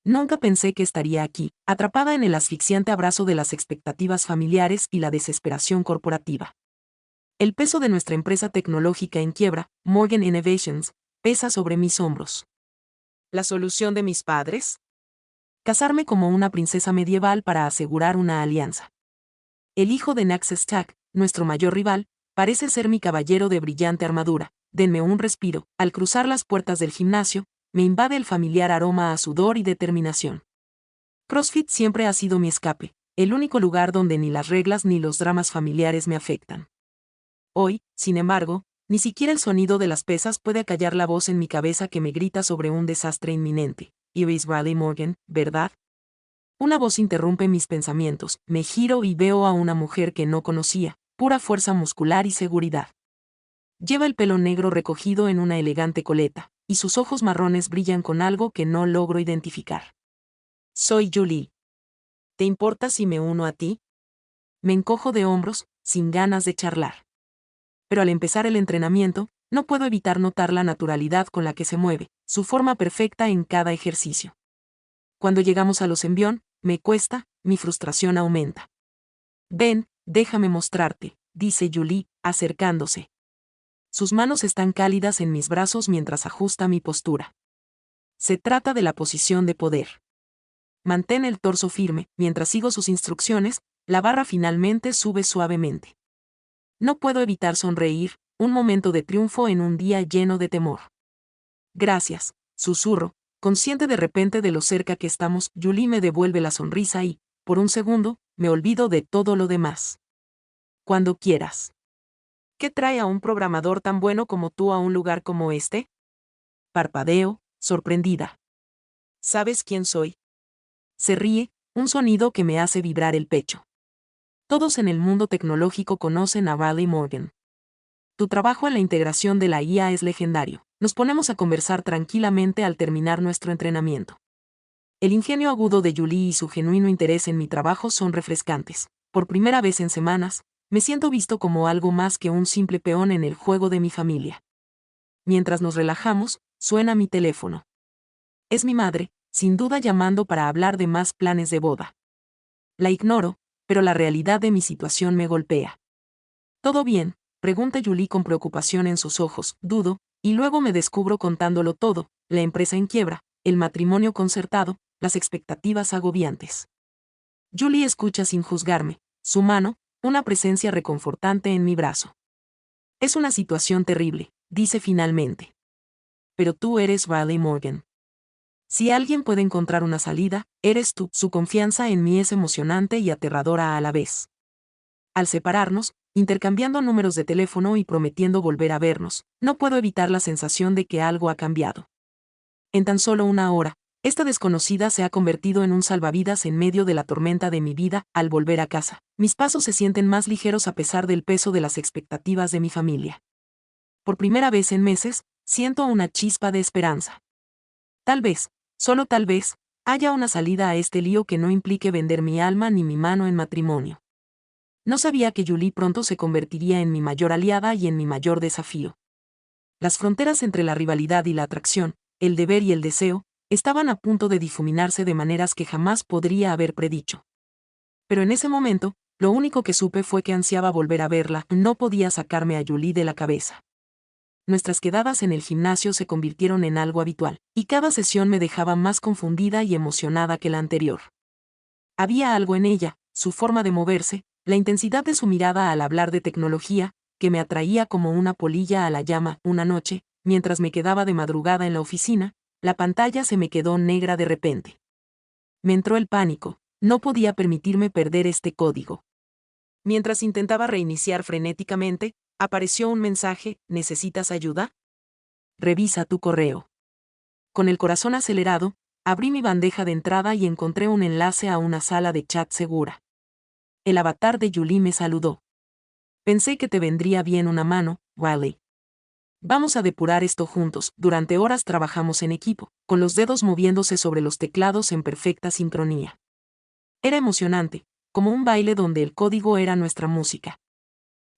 Nunca pensé que estaría aquí, atrapada en el asfixiante abrazo de las expectativas familiares y la desesperación corporativa. El peso de nuestra empresa tecnológica en quiebra, Morgan Innovations, pesa sobre mis hombros. ¿La solución de mis padres? Casarme como una princesa medieval para asegurar una alianza. El hijo de Naxx Tech, nuestro mayor rival, parece ser mi caballero de brillante armadura. Denme un respiro. Al cruzar las puertas del gimnasio, me invade el familiar aroma a sudor y determinación. CrossFit siempre ha sido mi escape, el único lugar donde ni las reglas ni los dramas familiares me afectan. Hoy, sin embargo, ni siquiera el sonido de las pesas puede acallar la voz en mi cabeza que me grita sobre un desastre inminente. Iris Riley Morgan, ¿verdad? Una voz interrumpe mis pensamientos, me giro y veo a una mujer que no conocía, pura fuerza muscular y seguridad. Lleva el pelo negro recogido en una elegante coleta, y sus ojos marrones brillan con algo que no logro identificar. Soy Julie. ¿Te importa si me uno a ti? Me encojo de hombros, sin ganas de charlar. Pero al empezar el entrenamiento, no puedo evitar notar la naturalidad con la que se mueve, su forma perfecta en cada ejercicio. Cuando llegamos a los envión, me cuesta, mi frustración aumenta. Ven, déjame mostrarte, dice Julie, acercándose. Sus manos están cálidas en mis brazos mientras ajusta mi postura. Se trata de la posición de poder. Mantén el torso firme, mientras sigo sus instrucciones, la barra finalmente sube suavemente. No puedo evitar sonreír, un momento de triunfo en un día lleno de temor. Gracias, susurro, consciente de repente de lo cerca que estamos. Julie me devuelve la sonrisa y, por un segundo, me olvido de todo lo demás. Cuando quieras. ¿Qué trae a un programador tan bueno como tú a un lugar como este? Parpadeo, sorprendida. ¿Sabes quién soy? Se ríe, un sonido que me hace vibrar el pecho. Todos en el mundo tecnológico conocen a Riley Morgan. Tu trabajo en la integración de la IA es legendario. Nos ponemos a conversar tranquilamente al terminar nuestro entrenamiento. El ingenio agudo de Julie y su genuino interés en mi trabajo son refrescantes. Por primera vez en semanas, me siento visto como algo más que un simple peón en el juego de mi familia. Mientras nos relajamos, suena mi teléfono. Es mi madre, sin duda llamando para hablar de más planes de boda. La ignoro, pero la realidad de mi situación me golpea. ¿Todo bien?, pregunta Julie con preocupación en sus ojos. Dudo, y luego me descubro contándolo todo: la empresa en quiebra, el matrimonio concertado, las expectativas agobiantes. Julie escucha sin juzgarme, su mano, una presencia reconfortante en mi brazo. Es una situación terrible, dice finalmente. Pero tú eres Riley Morgan. Si alguien puede encontrar una salida, eres tú. Su confianza en mí es emocionante y aterradora a la vez. Al separarnos, intercambiando números de teléfono y prometiendo volver a vernos, no puedo evitar la sensación de que algo ha cambiado. En tan solo una hora, esta desconocida se ha convertido en un salvavidas en medio de la tormenta de mi vida. Al volver a casa, mis pasos se sienten más ligeros a pesar del peso de las expectativas de mi familia. Por primera vez en meses, siento una chispa de esperanza. Tal vez, solo tal vez, haya una salida a este lío que no implique vender mi alma ni mi mano en matrimonio. No sabía que Julie pronto se convertiría en mi mayor aliada y en mi mayor desafío. Las fronteras entre la rivalidad y la atracción, el deber y el deseo, estaban a punto de difuminarse de maneras que jamás podría haber predicho. Pero en ese momento, lo único que supe fue que ansiaba volver a verla. No podía sacarme a Julie de la cabeza. Nuestras quedadas en el gimnasio se convirtieron en algo habitual, y cada sesión me dejaba más confundida y emocionada que la anterior. Había algo en ella, su forma de moverse, la intensidad de su mirada al hablar de tecnología, que me atraía como una polilla a la llama. Una noche, mientras me quedaba de madrugada en la oficina, la pantalla se me quedó negra de repente. Me entró el pánico, no podía permitirme perder este código. Mientras intentaba reiniciar frenéticamente, apareció un mensaje: ¿necesitas ayuda? Revisa tu correo. Con el corazón acelerado, abrí mi bandeja de entrada y encontré un enlace a una sala de chat segura. El avatar de Julie me saludó. Pensé que te vendría bien una mano, Riley. Vamos a depurar esto juntos. Durante horas trabajamos en equipo, con los dedos moviéndose sobre los teclados en perfecta sincronía. Era emocionante, como un baile donde el código era nuestra música.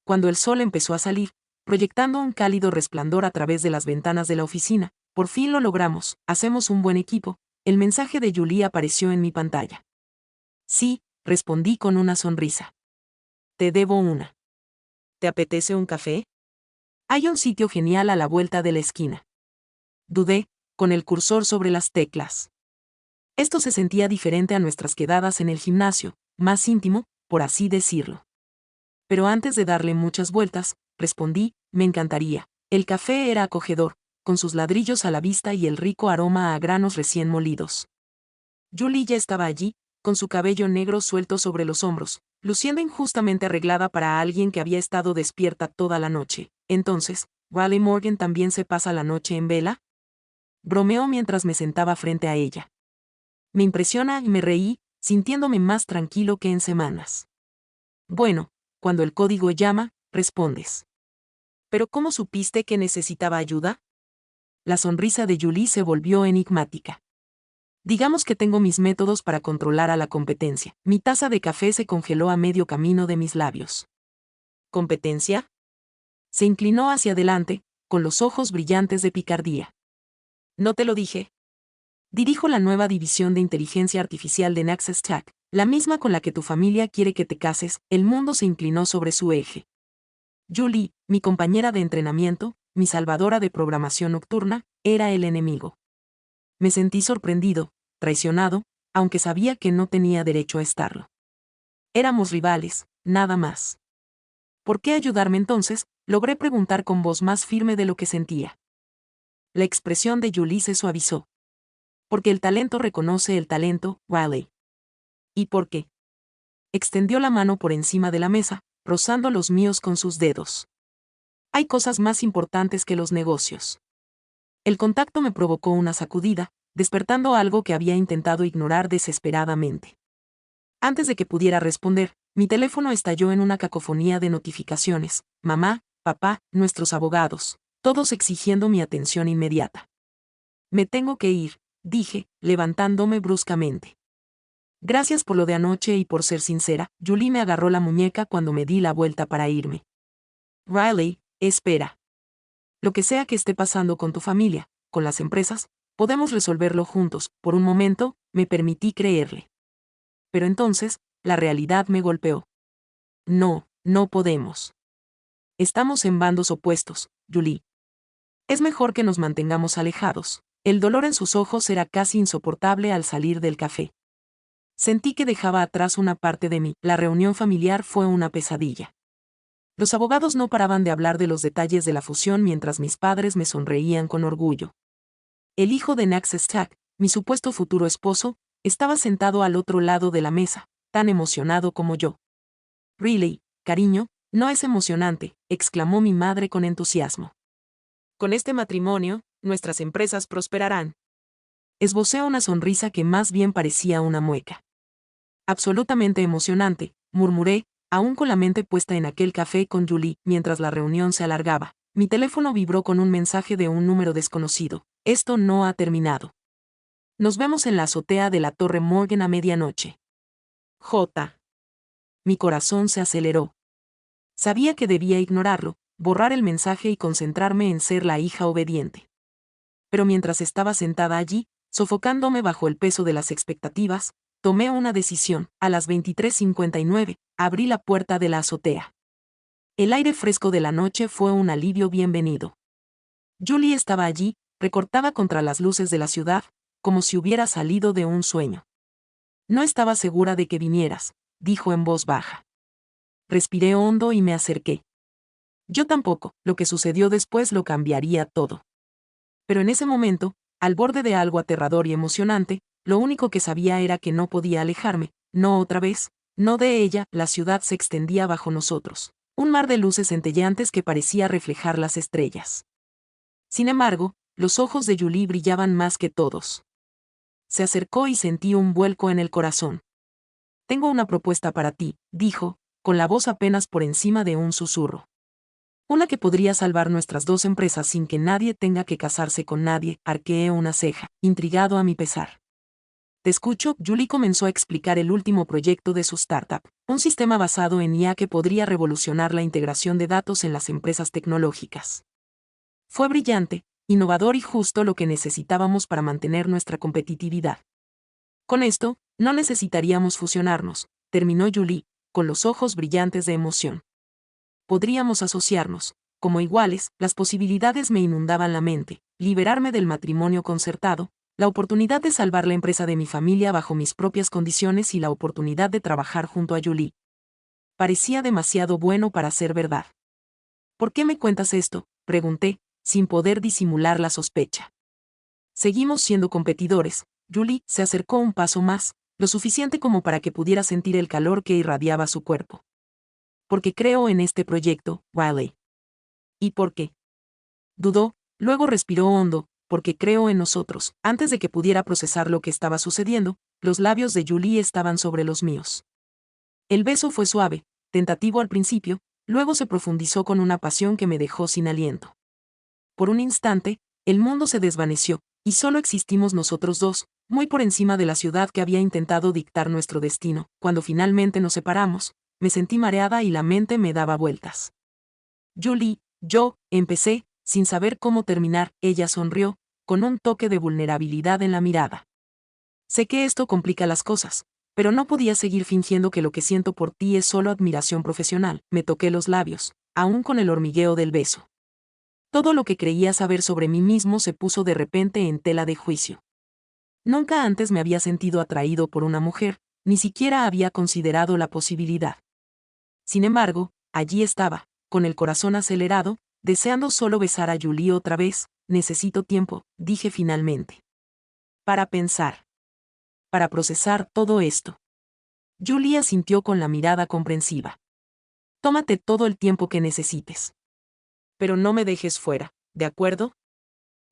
Cuando el sol empezó a salir, proyectando un cálido resplandor a través de las ventanas de la oficina, por fin lo logramos. Hacemos un buen equipo, el mensaje de Julie apareció en mi pantalla. Sí, respondí con una sonrisa. Te debo una. ¿Te apetece un café? Hay un sitio genial a la vuelta de la esquina. Dudé, con el cursor sobre las teclas. Esto se sentía diferente a nuestras quedadas en el gimnasio, más íntimo, por así decirlo. Pero antes de darle muchas vueltas, respondí, me encantaría. El café era acogedor, con sus ladrillos a la vista y el rico aroma a granos recién molidos. Julie ya estaba allí, con su cabello negro suelto sobre los hombros, luciendo injustamente arreglada para alguien que había estado despierta toda la noche. Entonces, ¿Riley Morgan también se pasa la noche en vela? Bromeó mientras me sentaba frente a ella. Me impresiona y me reí, sintiéndome más tranquilo que en semanas. Bueno, cuando el código llama, respondes. ¿Pero cómo supiste que necesitaba ayuda? La sonrisa de Julie se volvió enigmática. Digamos que tengo mis métodos para controlar a la competencia. Mi taza de café se congeló a medio camino de mis labios. ¿Competencia? Se inclinó hacia adelante, con los ojos brillantes de picardía. ¿No te lo dije? Dirijo la nueva división de inteligencia artificial de Nexus Tech, la misma con la que tu familia quiere que te cases. El mundo se inclinó sobre su eje. Julie, mi compañera de entrenamiento, mi salvadora de programación nocturna, era el enemigo. Me sentí sorprendido, traicionado, aunque sabía que no tenía derecho a estarlo. Éramos rivales, nada más. ¿Por qué ayudarme entonces? Logré preguntar con voz más firme de lo que sentía. La expresión de Julie se suavizó. Porque el talento reconoce el talento, Riley. ¿Y por qué? Extendió la mano por encima de la mesa, rozando los míos con sus dedos. Hay cosas más importantes que los negocios. El contacto me provocó una sacudida, despertando algo que había intentado ignorar desesperadamente. Antes de que pudiera responder, mi teléfono estalló en una cacofonía de notificaciones. Mamá, papá, nuestros abogados, todos exigiendo mi atención inmediata. Me tengo que ir, dije, levantándome bruscamente. Gracias por lo de anoche y por ser sincera. Julie me agarró la muñeca cuando me di la vuelta para irme. Riley, espera. Lo que sea que esté pasando con tu familia, con las empresas, podemos resolverlo juntos. Por un momento, me permití creerle. Pero entonces, la realidad me golpeó. No, no podemos. Estamos en bandos opuestos, Julie. Es mejor que nos mantengamos alejados. El dolor en sus ojos era casi insoportable al salir del café. Sentí que dejaba atrás una parte de mí. La reunión familiar fue una pesadilla. Los abogados no paraban de hablar de los detalles de la fusión mientras mis padres me sonreían con orgullo. El hijo de Nexus Tech, mi supuesto futuro esposo, estaba sentado al otro lado de la mesa, tan emocionado como yo. Riley, cariño, no es emocionante, exclamó mi madre con entusiasmo. Con este matrimonio, nuestras empresas prosperarán. Esbocé una sonrisa que más bien parecía una mueca. Absolutamente emocionante, murmuré, aún con la mente puesta en aquel café con Julie. Mientras la reunión se alargaba, mi teléfono vibró con un mensaje de un número desconocido. Esto no ha terminado. Nos vemos en la azotea de la Torre Morgan a medianoche. J. Mi corazón se aceleró. Sabía que debía ignorarlo, borrar el mensaje y concentrarme en ser la hija obediente. Pero mientras estaba sentada allí, sofocándome bajo el peso de las expectativas, tomé una decisión. A las 23:59, abrí la puerta de la azotea. El aire fresco de la noche fue un alivio bienvenido. Julie estaba allí, recortada contra las luces de la ciudad, como si hubiera salido de un sueño. No estaba segura de que vinieras, dijo en voz baja. Respiré hondo y me acerqué. Yo tampoco, lo que sucedió después lo cambiaría todo. Pero en ese momento, al borde de algo aterrador y emocionante, lo único que sabía era que no podía alejarme, no otra vez, no de ella. La ciudad se extendía bajo nosotros, un mar de luces centelleantes que parecía reflejar las estrellas. Sin embargo, los ojos de Julie brillaban más que todos. Se acercó y sentí un vuelco en el corazón. Tengo una propuesta para ti, dijo, con la voz apenas por encima de un susurro. Una que podría salvar nuestras dos empresas sin que nadie tenga que casarse con nadie. Arqueé una ceja, intrigado a mi pesar. Te escucho. Julie comenzó a explicar el último proyecto de su startup, un sistema basado en IA que podría revolucionar la integración de datos en las empresas tecnológicas. Fue brillante, innovador y justo lo que necesitábamos para mantener nuestra competitividad. Con esto, no necesitaríamos fusionarnos, terminó Julie, con los ojos brillantes de emoción. Podríamos asociarnos. Como iguales, las posibilidades me inundaban la mente, liberarme del matrimonio concertado, la oportunidad de salvar la empresa de mi familia bajo mis propias condiciones y la oportunidad de trabajar junto a Julie. Parecía demasiado bueno para ser verdad. ¿Por qué me cuentas esto?, pregunté, sin poder disimular la sospecha. Seguimos siendo competidores. Julie se acercó un paso más, lo suficiente como para que pudiera sentir el calor que irradiaba su cuerpo. Porque creo en este proyecto, Riley. ¿Y por qué? Dudó, luego respiró hondo, porque creo en nosotros. Antes de que pudiera procesar lo que estaba sucediendo, los labios de Julie estaban sobre los míos. El beso fue suave, tentativo al principio, luego se profundizó con una pasión que me dejó sin aliento. Por un instante, el mundo se desvaneció, y solo existimos nosotros dos, muy por encima de la ciudad que había intentado dictar nuestro destino. Cuando finalmente nos separamos, me sentí mareada y la mente me daba vueltas. Julie, yo, empecé, sin saber cómo terminar. Ella sonrió, con un toque de vulnerabilidad en la mirada. Sé que esto complica las cosas, pero no podía seguir fingiendo que lo que siento por ti es solo admiración profesional. Me toqué los labios, aún con el hormigueo del beso. Todo lo que creía saber sobre mí mismo se puso de repente en tela de juicio. Nunca antes me había sentido atraído por una mujer, ni siquiera había considerado la posibilidad. Sin embargo, allí estaba, con el corazón acelerado, deseando solo besar a Julie otra vez. Necesito tiempo, dije finalmente. Para pensar. Para procesar todo esto. Julie asintió con la mirada comprensiva. Tómate todo el tiempo que necesites. Pero no me dejes fuera, ¿de acuerdo?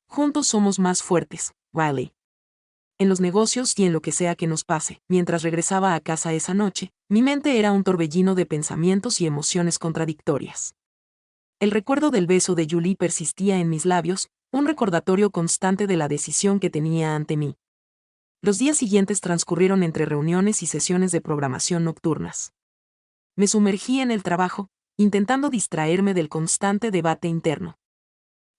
Juntos somos más fuertes, Riley. En los negocios y en lo que sea que nos pase. Mientras regresaba a casa esa noche, mi mente era un torbellino de pensamientos y emociones contradictorias. El recuerdo del beso de Julie persistía en mis labios, un recordatorio constante de la decisión que tenía ante mí. Los días siguientes transcurrieron entre reuniones y sesiones de programación nocturnas. Me sumergí en el trabajo, intentando distraerme del constante debate interno.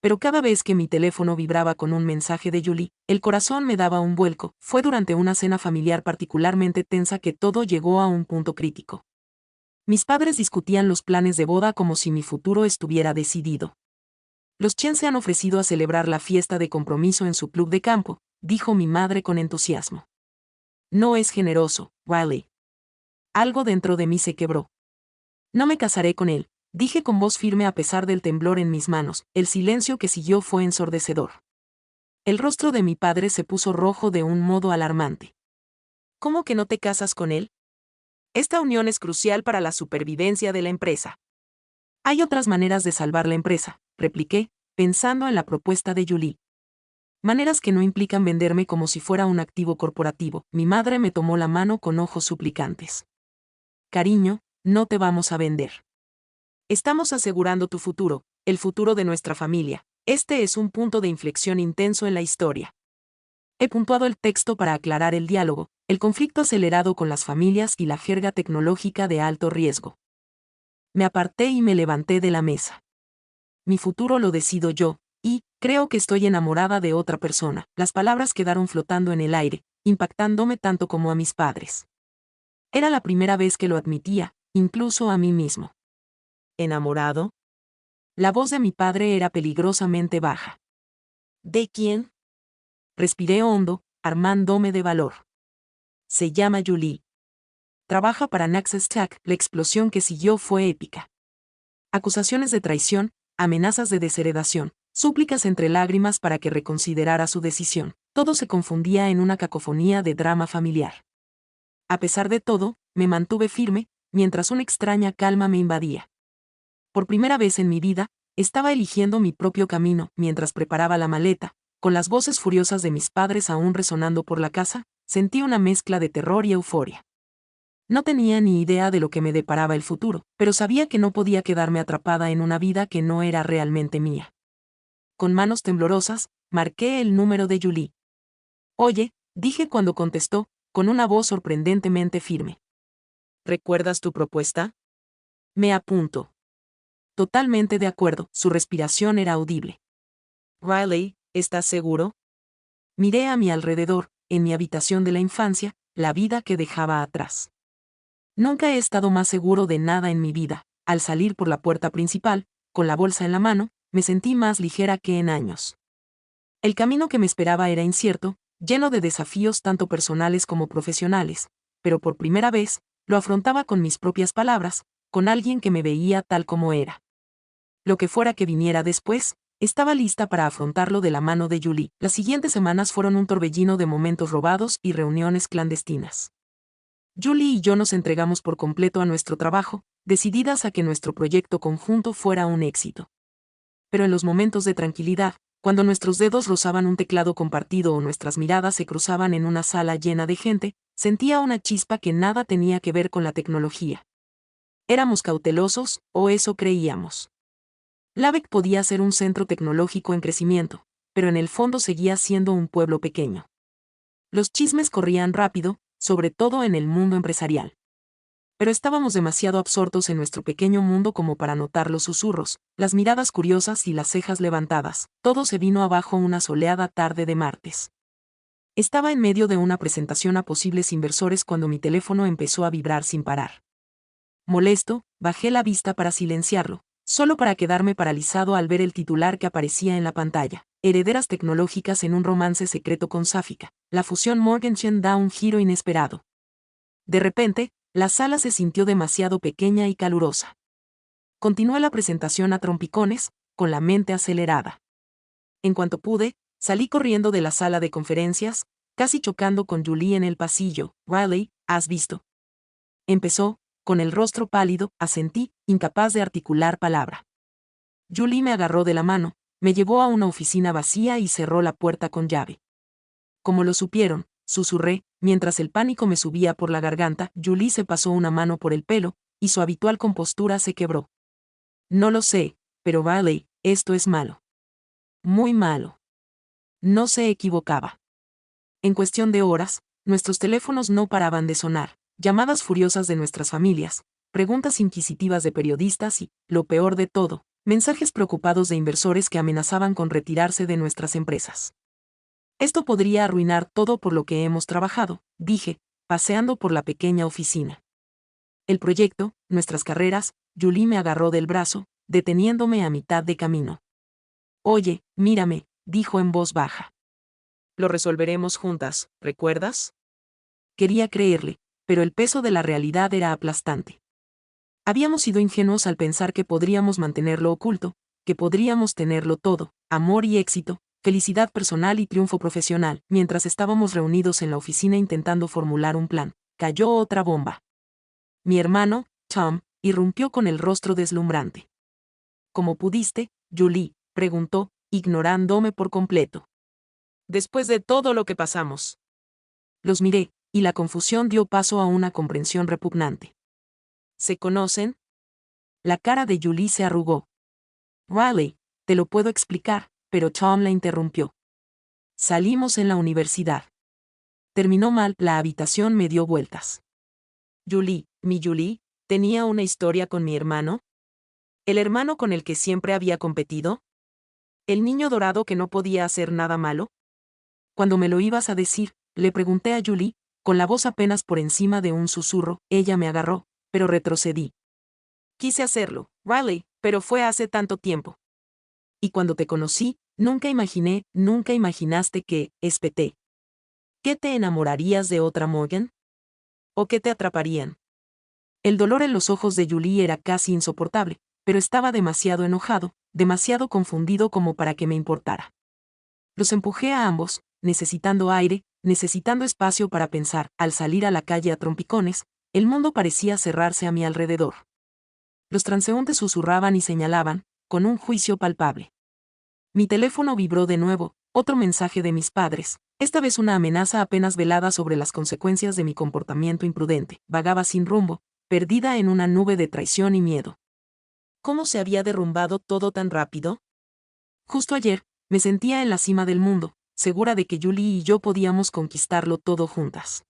Pero cada vez que mi teléfono vibraba con un mensaje de Julie, el corazón me daba un vuelco. Fue durante una cena familiar particularmente tensa que todo llegó a un punto crítico. Mis padres discutían los planes de boda como si mi futuro estuviera decidido. Los Chen se han ofrecido a celebrar la fiesta de compromiso en su club de campo, dijo mi madre con entusiasmo. No es generoso, Riley. Algo dentro de mí se quebró. No me casaré con él, dije con voz firme a pesar del temblor en mis manos. El silencio que siguió fue ensordecedor. El rostro de mi padre se puso rojo de un modo alarmante. ¿Cómo que no te casas con él? Esta unión es crucial para la supervivencia de la empresa. Hay otras maneras de salvar la empresa, repliqué, pensando en la propuesta de Julie. Maneras que no implican venderme como si fuera un activo corporativo. Mi madre me tomó la mano con ojos suplicantes. Cariño, no te vamos a vender. Estamos asegurando tu futuro, el futuro de nuestra familia. Este es un punto de inflexión intenso en la historia. He puntuado el texto para aclarar el diálogo, el conflicto acelerado con las familias y la jerga tecnológica de alto riesgo. Me aparté y me levanté de la mesa. Mi futuro lo decido yo, y creo que estoy enamorada de otra persona. Las palabras quedaron flotando en el aire, impactándome tanto como a mis padres. Era la primera vez que lo admitía, incluso a mí mismo. ¿Enamorado? La voz de mi padre era peligrosamente baja. ¿De quién? Respiré hondo, armándome de valor. Se llama Julie. Trabaja para Naxos Tech. La explosión que siguió fue épica. Acusaciones de traición, amenazas de desheredación, súplicas entre lágrimas para que reconsiderara su decisión. Todo se confundía en una cacofonía de drama familiar. A pesar de todo, me mantuve firme, mientras una extraña calma me invadía. Por primera vez en mi vida, estaba eligiendo mi propio camino. Mientras preparaba la maleta, con las voces furiosas de mis padres aún resonando por la casa, sentí una mezcla de terror y euforia. No tenía ni idea de lo que me deparaba el futuro, pero sabía que no podía quedarme atrapada en una vida que no era realmente mía. Con manos temblorosas, marqué el número de Julie. Oye, dije cuando contestó, con una voz sorprendentemente firme. ¿Recuerdas tu propuesta? Me apunto. Totalmente de acuerdo, su respiración era audible. Riley, ¿estás seguro? Miré a mi alrededor, en mi habitación de la infancia, la vida que dejaba atrás. Nunca he estado más seguro de nada en mi vida. Al salir por la puerta principal, con la bolsa en la mano, me sentí más ligera que en años. El camino que me esperaba era incierto, lleno de desafíos tanto personales como profesionales, pero por primera vez, lo afrontaba con mis propias palabras, con alguien que me veía tal como era. Lo que fuera que viniera después, estaba lista para afrontarlo de la mano de Julie. Las siguientes semanas fueron un torbellino de momentos robados y reuniones clandestinas. Julie y yo nos entregamos por completo a nuestro trabajo, decididas a que nuestro proyecto conjunto fuera un éxito. Pero en los momentos de tranquilidad, cuando nuestros dedos rozaban un teclado compartido o nuestras miradas se cruzaban en una sala llena de gente, sentía una chispa que nada tenía que ver con la tecnología. Éramos cautelosos, o eso creíamos. Lübeck podía ser un centro tecnológico en crecimiento, pero en el fondo seguía siendo un pueblo pequeño. Los chismes corrían rápido, sobre todo en el mundo empresarial. Pero estábamos demasiado absortos en nuestro pequeño mundo como para notar los susurros, las miradas curiosas y las cejas levantadas. Todo se vino abajo una soleada tarde de martes. Estaba en medio de una presentación a posibles inversores cuando mi teléfono empezó a vibrar sin parar. Molesto, bajé la vista para silenciarlo, solo para quedarme paralizado al ver el titular que aparecía en la pantalla. Herederas tecnológicas en un romance secreto con Sáfica. La fusión Morgenstern da un giro inesperado. De repente, la sala se sintió demasiado pequeña y calurosa. Continué la presentación a trompicones, con la mente acelerada. En cuanto pude, salí corriendo de la sala de conferencias, casi chocando con Julie en el pasillo. Riley, ¿has visto? Empezó, con el rostro pálido, asentí, incapaz de articular palabra. Julie me agarró de la mano, me llevó a una oficina vacía y cerró la puerta con llave. Como lo supieron, susurré, mientras el pánico me subía por la garganta. Julie se pasó una mano por el pelo, y su habitual compostura se quebró. No lo sé, pero Riley, esto es malo. Muy malo. No se equivocaba. En cuestión de horas, nuestros teléfonos no paraban de sonar, llamadas furiosas de nuestras familias, preguntas inquisitivas de periodistas y, lo peor de todo, mensajes preocupados de inversores que amenazaban con retirarse de nuestras empresas. Esto podría arruinar todo por lo que hemos trabajado, dije, paseando por la pequeña oficina. El proyecto, nuestras carreras. Julie me agarró del brazo, deteniéndome a mitad de camino. Oye, mírame, dijo en voz baja. Lo resolveremos juntas, ¿recuerdas? Quería creerle, pero el peso de la realidad era aplastante. Habíamos sido ingenuos al pensar que podríamos mantenerlo oculto, que podríamos tenerlo todo, amor y éxito, felicidad personal y triunfo profesional. Mientras estábamos reunidos en la oficina intentando formular un plan, cayó otra bomba. Mi hermano, Tom, irrumpió con el rostro deslumbrante. ¿Cómo pudiste, Julie?, preguntó, ignorándome por completo. Después de todo lo que pasamos. Los miré, y la confusión dio paso a una comprensión repugnante. ¿Se conocen? La cara de Julie se arrugó. Riley, te lo puedo explicar, pero Tom la interrumpió. Salimos en la universidad. Terminó mal, la habitación me dio vueltas. Julie, mi Julie, ¿tenía una historia con mi hermano? ¿El hermano con el que siempre había competido? ¿El niño dorado que no podía hacer nada malo? Cuando me lo ibas a decir, le pregunté a Julie, con la voz apenas por encima de un susurro. Ella me agarró, pero retrocedí. Quise hacerlo, Riley, pero fue hace tanto tiempo. Y cuando te conocí, nunca imaginaste que, espeté. ¿Qué te enamorarías de otra Morgan? ¿O qué te atraparían? El dolor en los ojos de Julie era casi insoportable, pero estaba demasiado enojado, demasiado confundido como para que me importara. Los empujé a ambos, necesitando aire, necesitando espacio para pensar. Al salir a la calle a trompicones, el mundo parecía cerrarse a mi alrededor. Los transeúntes susurraban y señalaban, con un juicio palpable. Mi teléfono vibró de nuevo, otro mensaje de mis padres, esta vez una amenaza apenas velada sobre las consecuencias de mi comportamiento imprudente. Vagaba sin rumbo, perdida en una nube de traición y miedo. ¿Cómo se había derrumbado todo tan rápido? Justo ayer, me sentía en la cima del mundo, segura de que Julie y yo podíamos conquistarlo todo juntas.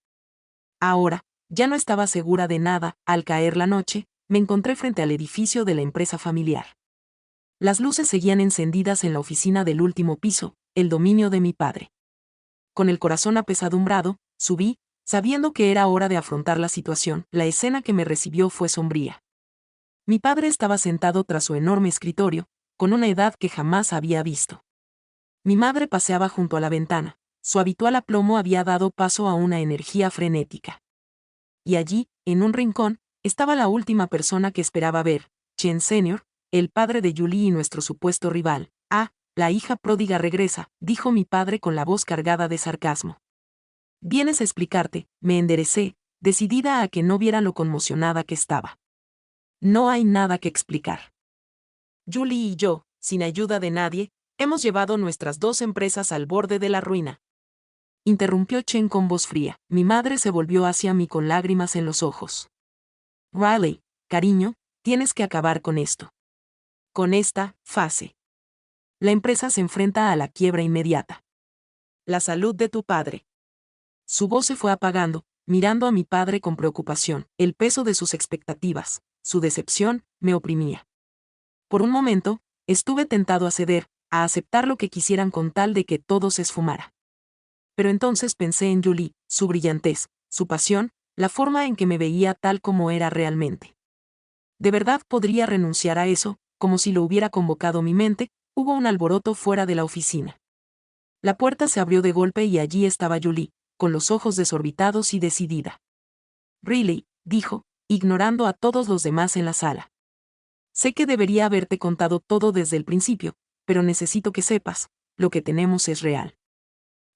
Ahora, ya no estaba segura de nada. Al caer la noche, me encontré frente al edificio de la empresa familiar. Las luces seguían encendidas en la oficina del último piso, el dominio de mi padre. Con el corazón apesadumbrado, subí, sabiendo que era hora de afrontar la situación. La escena que me recibió fue sombría. Mi padre estaba sentado tras su enorme escritorio, con una edad que jamás había visto. Mi madre paseaba junto a la ventana. Su habitual aplomo había dado paso a una energía frenética. Y allí, en un rincón, estaba la última persona que esperaba ver, Chen Senior, el padre de Julie y nuestro supuesto rival. Ah, la hija pródiga regresa, dijo mi padre con la voz cargada de sarcasmo. Vienes a explicarte, me enderecé, decidida a que no viera lo conmocionada que estaba. No hay nada que explicar. Julie y yo, sin ayuda de nadie, hemos llevado nuestras dos empresas al borde de la ruina. Interrumpió Chen con voz fría. Mi madre se volvió hacia mí con lágrimas en los ojos. Riley, cariño, tienes que acabar con esto. Con esta fase. La empresa se enfrenta a la quiebra inmediata. La salud de tu padre. Su voz se fue apagando, mirando a mi padre con preocupación. El peso de sus expectativas, su decepción, me oprimía. Por un momento, estuve tentado a ceder, a aceptar lo que quisieran con tal de que todo se esfumara. Pero entonces pensé en Julie, su brillantez, su pasión, la forma en que me veía tal como era realmente. ¿De verdad podría renunciar a eso? Como si lo hubiera convocado mi mente, hubo un alboroto fuera de la oficina. La puerta se abrió de golpe y allí estaba Julie, con los ojos desorbitados y decidida. Riley, dijo, ignorando a todos los demás en la sala. Sé que debería haberte contado todo desde el principio, pero necesito que sepas, lo que tenemos es real.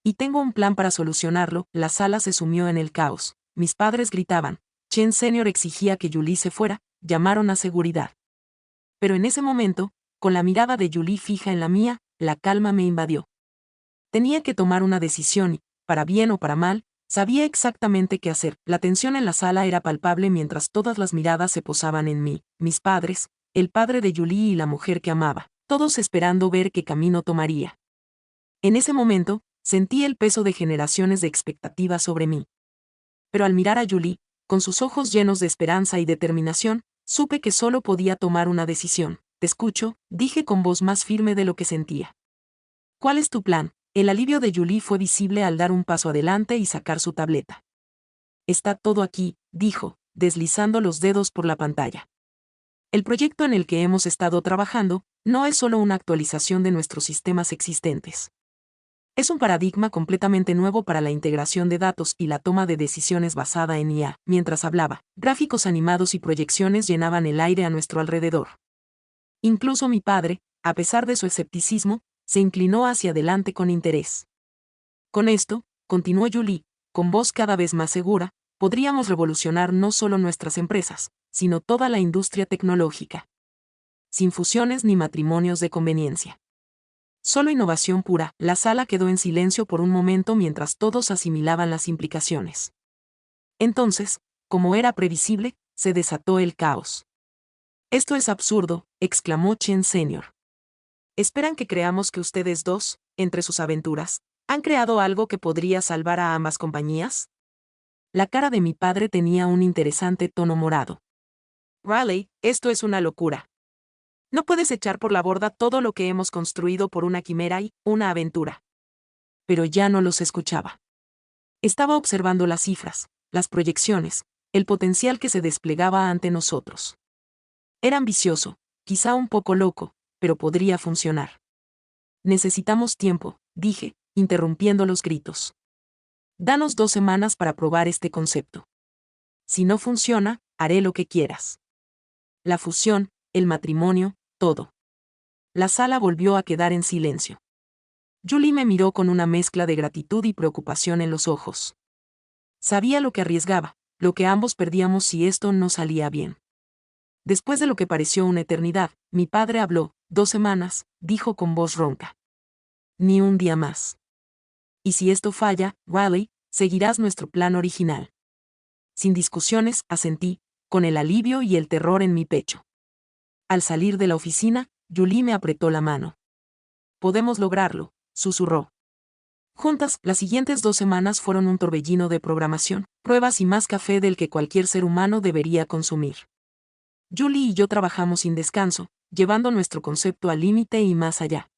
Y tengo un plan para solucionarlo. La sala se sumió en el caos. Mis padres gritaban. Chen Senior exigía que Julie se fuera, llamaron a seguridad. Pero en ese momento, con la mirada de Julie fija en la mía, la calma me invadió. Tenía que tomar una decisión y, para bien o para mal, sabía exactamente qué hacer. La tensión en la sala era palpable mientras todas las miradas se posaban en mí, mis padres, el padre de Julie y la mujer que amaba, todos esperando ver qué camino tomaría. En ese momento, sentí el peso de generaciones de expectativas sobre mí. Pero al mirar a Julie, con sus ojos llenos de esperanza y determinación, supe que solo podía tomar una decisión. Te escucho, dije con voz más firme de lo que sentía. ¿Cuál es tu plan? El alivio de Julie fue visible al dar un paso adelante y sacar su tableta. Está todo aquí, dijo, deslizando los dedos por la pantalla. El proyecto en el que hemos estado trabajando no es solo una actualización de nuestros sistemas existentes. Es un paradigma completamente nuevo para la integración de datos y la toma de decisiones basada en IA. Mientras hablaba, gráficos animados y proyecciones llenaban el aire a nuestro alrededor. Incluso mi padre, a pesar de su escepticismo, se inclinó hacia adelante con interés. Con esto, continuó Julie, con voz cada vez más segura, podríamos revolucionar no solo nuestras empresas, sino toda la industria tecnológica. Sin fusiones ni matrimonios de conveniencia. Solo innovación pura. La sala quedó en silencio por un momento mientras todos asimilaban las implicaciones. Entonces, como era previsible, se desató el caos. Esto es absurdo, exclamó Chen Senior. ¿Esperan que creamos que ustedes dos, entre sus aventuras, han creado algo que podría salvar a ambas compañías? La cara de mi padre tenía un interesante tono morado. Riley, esto es una locura. No puedes echar por la borda todo lo que hemos construido por una quimera y una aventura. Pero ya no los escuchaba. Estaba observando las cifras, las proyecciones, el potencial que se desplegaba ante nosotros. Era ambicioso, quizá un poco loco, pero podría funcionar. Necesitamos tiempo, dije, interrumpiendo los gritos. Danos 2 semanas para probar este concepto. Si no funciona, haré lo que quieras. La fusión, el matrimonio, todo. La sala volvió a quedar en silencio. Julie me miró con una mezcla de gratitud y preocupación en los ojos. Sabía lo que arriesgaba, lo que ambos perdíamos si esto no salía bien. Después de lo que pareció una eternidad, mi padre habló. 2 semanas, dijo con voz ronca. Ni un día más. Y si esto falla, Riley, seguirás nuestro plan original. Sin discusiones, asentí, con el alivio y el terror en mi pecho. Al salir de la oficina, Julie me apretó la mano. Podemos lograrlo, susurró. Juntas, las siguientes 2 semanas fueron un torbellino de programación, pruebas y más café del que cualquier ser humano debería consumir. Julie y yo trabajamos sin descanso, llevando nuestro concepto al límite y más allá.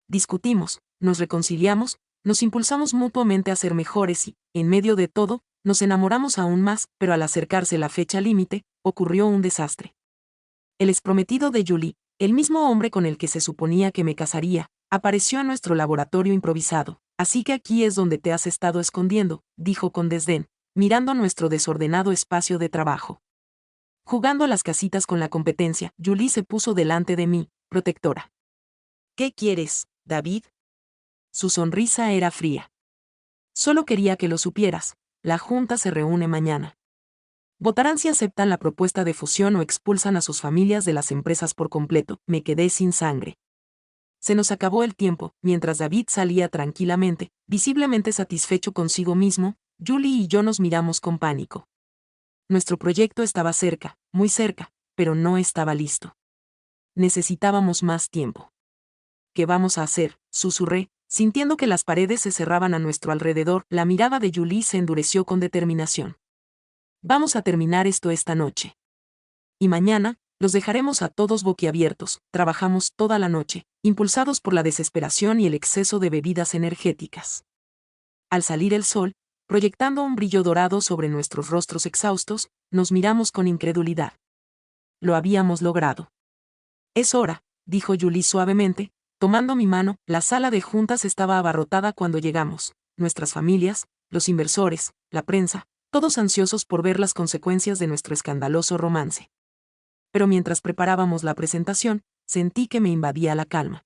Discutimos, nos reconciliamos, nos impulsamos mutuamente a ser mejores y, en medio de todo, nos enamoramos aún más, pero al acercarse la fecha límite, ocurrió un desastre. El exprometido de Julie, el mismo hombre con el que se suponía que me casaría, apareció en nuestro laboratorio improvisado. Así que aquí es donde te has estado escondiendo, dijo con desdén, mirando nuestro desordenado espacio de trabajo. Jugando a las casitas con la competencia, Julie se puso delante de mí, protectora. ¿Qué quieres, David? Su sonrisa era fría. Solo quería que lo supieras. La junta se reúne mañana. Votarán si aceptan la propuesta de fusión o expulsan a sus familias de las empresas por completo. Me quedé sin sangre. Se nos acabó el tiempo, mientras David salía tranquilamente, visiblemente satisfecho consigo mismo, Julie y yo nos miramos con pánico. Nuestro proyecto estaba cerca, muy cerca, pero no estaba listo. Necesitábamos más tiempo. ¿Qué vamos a hacer?, susurré, sintiendo que las paredes se cerraban a nuestro alrededor. La mirada de Julie se endureció con determinación. Vamos a terminar esto esta noche. Y mañana, los dejaremos a todos boquiabiertos. Trabajamos toda la noche, impulsados por la desesperación y el exceso de bebidas energéticas. Al salir el sol, proyectando un brillo dorado sobre nuestros rostros exhaustos, nos miramos con incredulidad. Lo habíamos logrado. Es hora, dijo Julie suavemente, tomando mi mano. La sala de juntas estaba abarrotada cuando llegamos, nuestras familias, los inversores, la prensa, todos ansiosos por ver las consecuencias de nuestro escandaloso romance. Pero mientras preparábamos la presentación, sentí que me invadía la calma.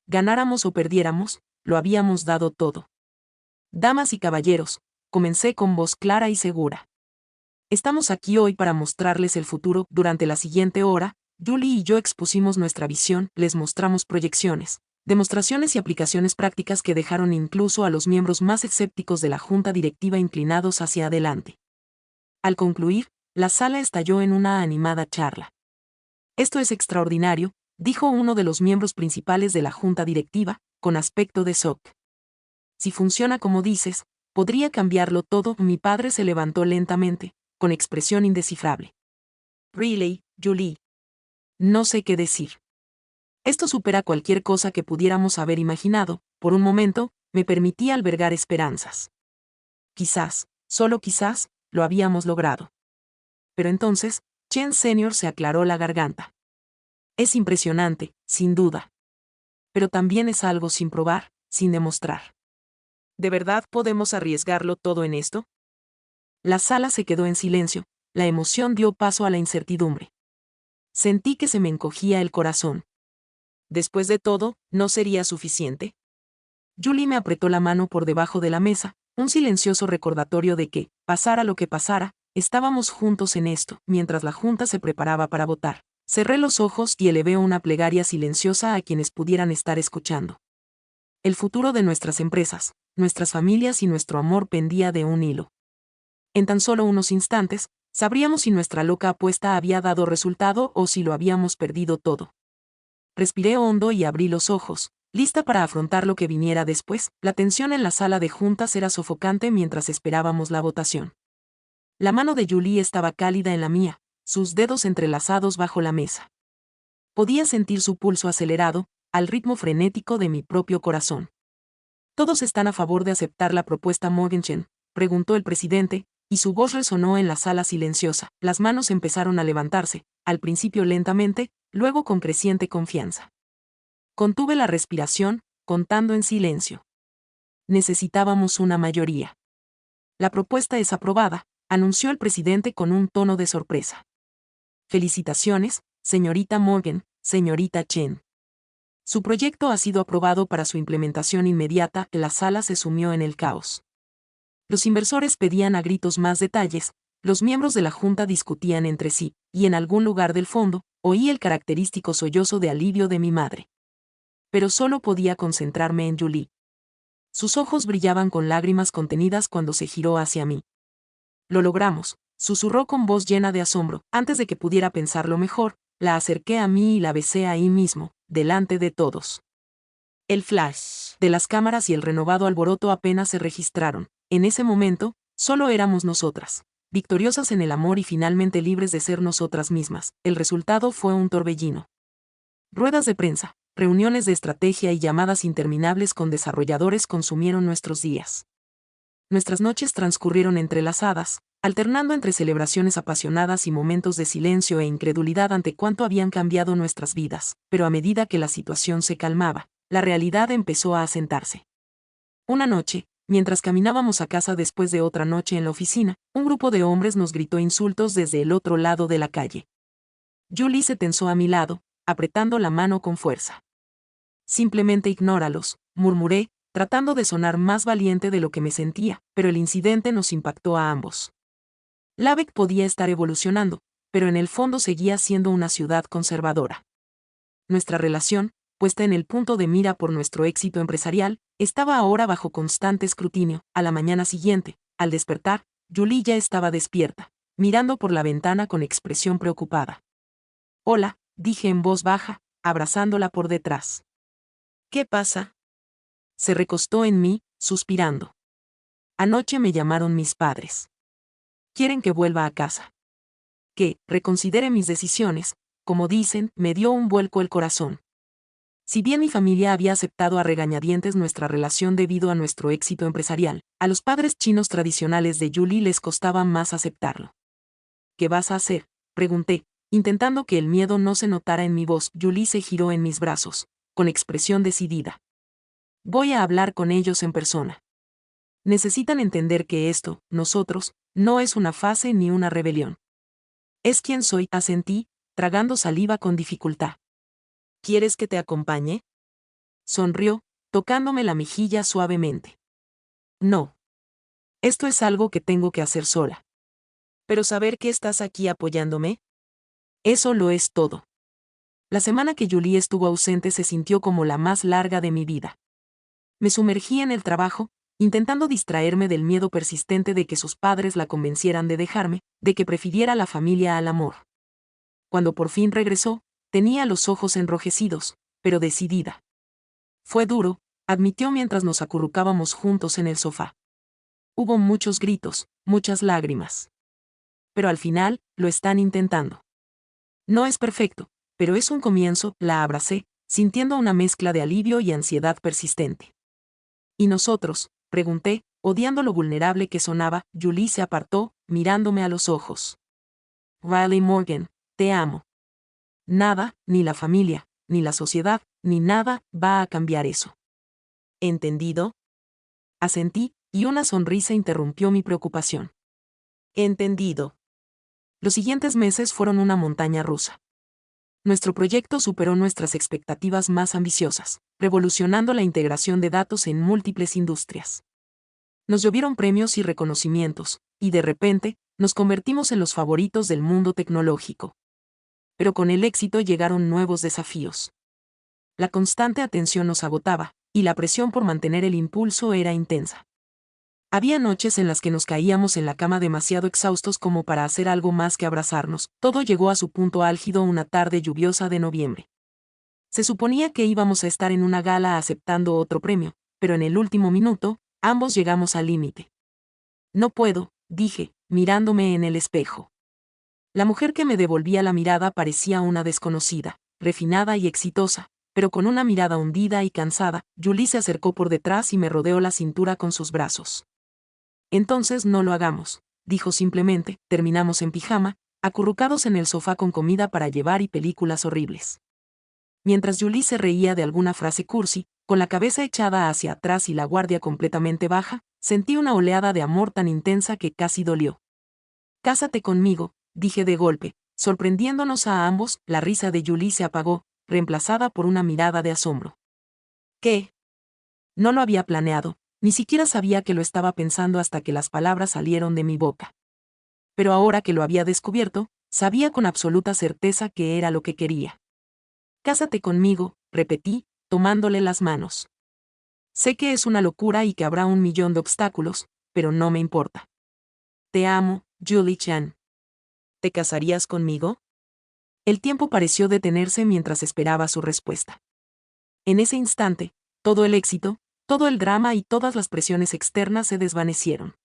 Ganáramos o perdiéramos, lo habíamos dado todo. Damas y caballeros, comencé con voz clara y segura. Estamos aquí hoy para mostrarles el futuro. Durante la siguiente hora, Julie y yo expusimos nuestra visión, les mostramos proyecciones, demostraciones y aplicaciones prácticas que dejaron incluso a los miembros más escépticos de la junta directiva inclinados hacia adelante. Al concluir, la sala estalló en una animada charla. Esto es extraordinario, dijo uno de los miembros principales de la junta directiva, con aspecto de shock. Si funciona como dices, podría cambiarlo todo. Mi padre se levantó lentamente, con expresión indescifrable. Really, Julie. No sé qué decir. Esto supera cualquier cosa que pudiéramos haber imaginado. Por un momento, me permití albergar esperanzas. Quizás, solo quizás, lo habíamos logrado. Pero entonces, Chen Senior se aclaró la garganta. Es impresionante, sin duda. Pero también es algo sin probar, sin demostrar. ¿De verdad podemos arriesgarlo todo en esto? La sala se quedó en silencio, la emoción dio paso a la incertidumbre. Sentí que se me encogía el corazón. Después de todo, ¿no sería suficiente? Julie me apretó la mano por debajo de la mesa, un silencioso recordatorio de que, pasara lo que pasara, estábamos juntos en esto. Mientras la junta se preparaba para votar, cerré los ojos y elevé una plegaria silenciosa a quienes pudieran estar escuchando. El futuro de nuestras empresas, nuestras familias y nuestro amor pendía de un hilo. En tan solo unos instantes, sabríamos si nuestra loca apuesta había dado resultado o si lo habíamos perdido todo. Respiré hondo y abrí los ojos, lista para afrontar lo que viniera después. La tensión en la sala de juntas era sofocante mientras esperábamos la votación. La mano de Julie estaba cálida en la mía, sus dedos entrelazados bajo la mesa. Podía sentir su pulso acelerado, al ritmo frenético de mi propio corazón. ¿Todos están a favor de aceptar la propuesta Morgenstern?, preguntó el presidente, y su voz resonó en la sala silenciosa. Las manos empezaron a levantarse, al principio lentamente, luego con creciente confianza. Contuve la respiración, contando en silencio. Necesitábamos una mayoría. La propuesta es aprobada, anunció el presidente con un tono de sorpresa. Felicitaciones, señorita Morgan, señorita Chen. Su proyecto ha sido aprobado para su implementación inmediata. La sala se sumió en el caos. Los inversores pedían a gritos más detalles, los miembros de la junta discutían entre sí, y en algún lugar del fondo, oí el característico sollozo de alivio de mi madre. Pero solo podía concentrarme en Julie. Sus ojos brillaban con lágrimas contenidas cuando se giró hacia mí. Lo logramos, susurró con voz llena de asombro. Antes de que pudiera pensarlo mejor, la acerqué a mí y la besé ahí mismo, delante de todos. El flash de las cámaras y el renovado alboroto apenas se registraron. En ese momento, solo éramos nosotras, victoriosas en el amor y finalmente libres de ser nosotras mismas. El resultado fue un torbellino. Ruedas de prensa, reuniones de estrategia y llamadas interminables con desarrolladores consumieron nuestros días. Nuestras noches transcurrieron entrelazadas, alternando entre celebraciones apasionadas y momentos de silencio e incredulidad ante cuánto habían cambiado nuestras vidas, pero a medida que la situación se calmaba, la realidad empezó a asentarse. Una noche, mientras caminábamos a casa después de otra noche en la oficina, un grupo de hombres nos gritó insultos desde el otro lado de la calle. Julie se tensó a mi lado, apretando la mano con fuerza. Simplemente ignóralos, murmuré, tratando de sonar más valiente de lo que me sentía, pero el incidente nos impactó a ambos. Lübeck podía estar evolucionando, pero en el fondo seguía siendo una ciudad conservadora. Nuestra relación, puesta en el punto de mira por nuestro éxito empresarial, estaba ahora bajo constante escrutinio. A la mañana siguiente, al despertar, Julie ya estaba despierta, mirando por la ventana con expresión preocupada. «Hola», dije en voz baja, abrazándola por detrás. «¿Qué pasa?». Se recostó en mí, suspirando. «Anoche me llamaron mis padres. Quieren que vuelva a casa. Que reconsidere mis decisiones», como dicen, me dio un vuelco el corazón. Si bien mi familia había aceptado a regañadientes nuestra relación debido a nuestro éxito empresarial, a los padres chinos tradicionales de Julie les costaba más aceptarlo. «¿Qué vas a hacer?», pregunté, intentando que el miedo no se notara en mi voz. Julie se giró en mis brazos, con expresión decidida. «Voy a hablar con ellos en persona. Necesitan entender que esto, nosotros, no es una fase ni una rebelión. Es quien soy», asentí, tragando saliva con dificultad. «¿Quieres que te acompañe?». Sonrió, tocándome la mejilla suavemente. «No. Esto es algo que tengo que hacer sola. Pero saber que estás aquí apoyándome, eso lo es todo». La semana que Julie estuvo ausente se sintió como la más larga de mi vida. Me sumergí en el trabajo, intentando distraerme del miedo persistente de que sus padres la convencieran de dejarme, de que prefiriera la familia al amor. Cuando por fin regresó, tenía los ojos enrojecidos, pero decidida. «Fue duro», admitió mientras nos acurrucábamos juntos en el sofá. «Hubo muchos gritos, muchas lágrimas. Pero al final, lo están intentando. No es perfecto, pero es un comienzo», la abracé, sintiendo una mezcla de alivio y ansiedad persistente. «¿Y nosotros?», pregunté, odiando lo vulnerable que sonaba. Julie se apartó, mirándome a los ojos. «Riley Morgan, te amo. Nada, ni la familia, ni la sociedad, ni nada, va a cambiar eso». «¿Entendido?». Asentí, y una sonrisa interrumpió mi preocupación. «Entendido». Los siguientes meses fueron una montaña rusa. Nuestro proyecto superó nuestras expectativas más ambiciosas, revolucionando la integración de datos en múltiples industrias. Nos llovieron premios y reconocimientos, y de repente, nos convertimos en los favoritos del mundo tecnológico. Pero con el éxito llegaron nuevos desafíos. La constante atención nos agotaba, y la presión por mantener el impulso era intensa. Había noches en las que nos caíamos en la cama demasiado exhaustos como para hacer algo más que abrazarnos. Todo llegó a su punto álgido una tarde lluviosa de noviembre. Se suponía que íbamos a estar en una gala aceptando otro premio, pero en el último minuto, ambos llegamos al límite. «No puedo», dije, mirándome en el espejo. La mujer que me devolvía la mirada parecía una desconocida, refinada y exitosa, pero con una mirada hundida y cansada. Julie se acercó por detrás y me rodeó la cintura con sus brazos. «Entonces no lo hagamos», dijo simplemente. Terminamos en pijama, acurrucados en el sofá con comida para llevar y películas horribles. Mientras Julie se reía de alguna frase cursi, con la cabeza echada hacia atrás y la guardia completamente baja, sentí una oleada de amor tan intensa que casi dolió. «Cásate conmigo», dije de golpe, sorprendiéndonos a ambos. La risa de Julie se apagó, reemplazada por una mirada de asombro. «¿Qué?». No lo había planeado. Ni siquiera sabía que lo estaba pensando hasta que las palabras salieron de mi boca. Pero ahora que lo había descubierto, sabía con absoluta certeza que era lo que quería. «Cásate conmigo», repetí, tomándole las manos. «Sé que es una locura y que habrá 1.000.000 de obstáculos, pero no me importa. Te amo, Julie Chan. ¿Te casarías conmigo?». El tiempo pareció detenerse mientras esperaba su respuesta. En ese instante, todo el éxito, todo el drama y todas las presiones externas se desvanecieron.